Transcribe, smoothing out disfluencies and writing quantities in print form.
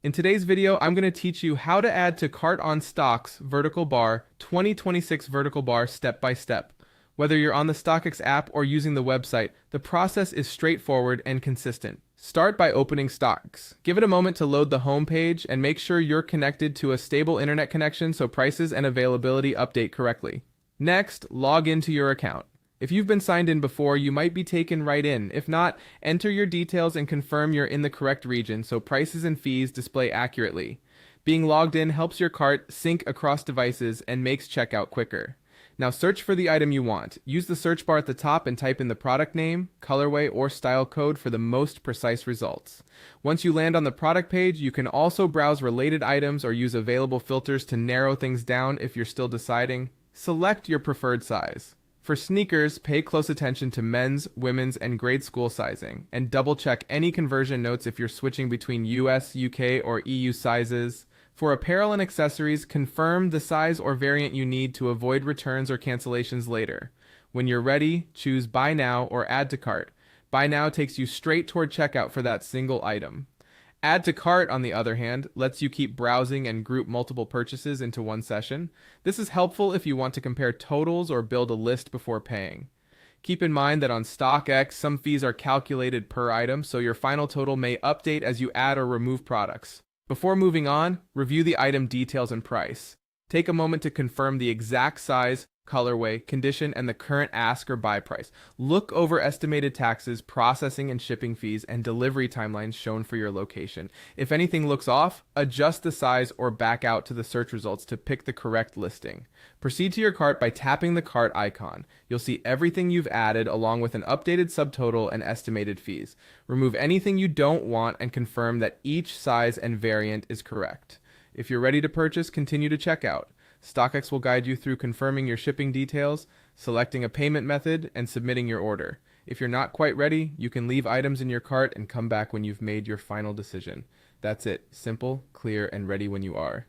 In today's video, I'm going to teach you how to add to cart on Stockx vertical bar 2026 vertical bar step by step. Whether you're on the Stockx app or using the website, the process is straightforward and consistent. Start by opening Stockx. Give it a moment to load the home page and make sure you're connected to a stable internet connection so prices and availability update correctly. Next, log into your account. If you've been signed in before, you might be taken right in. If not, enter your details and confirm you're in the correct region so prices and fees display accurately. Being logged in helps your cart sync across devices and makes checkout quicker. Now search for the item you want. Use the search bar at the top and type in the product name, colorway, or style code for the most precise results. Once you land on the product page, you can also browse related items or use available filters to narrow things down if you're still deciding. Select your preferred size. For sneakers, pay close attention to men's, women's, and grade school sizing, and double-check any conversion notes if you're switching between US, UK, or EU sizes. For apparel and accessories, confirm the size or variant you need to avoid returns or cancellations later. When you're ready, choose Buy Now or Add to Cart. Buy Now takes you straight toward checkout for that single item. Add to Cart, on the other hand, lets you keep browsing and group multiple purchases into one session. This is helpful if you want to compare totals or build a list before paying. Keep in mind that on Stockx, some fees are calculated per item, so your final total may update as you add or remove products. Before moving on, review the item details and price. Take a moment to confirm the exact size, colorway, condition, and the current ask or buy price. Look over estimated taxes, processing and shipping fees, and delivery timelines shown for your location. If anything looks off, adjust the size or back out to the search results to pick the correct listing. Proceed to your cart by tapping the cart icon. You'll see everything you've added along with an updated subtotal and estimated fees. Remove anything you don't want and confirm that each size and variant is correct. If you're ready to purchase, continue to checkout. Stockx will guide you through confirming your shipping details, selecting a payment method, and submitting your order. If you're not quite ready, you can leave items in your cart and come back when you've made your final decision. That's it. Simple, clear, and ready when you are.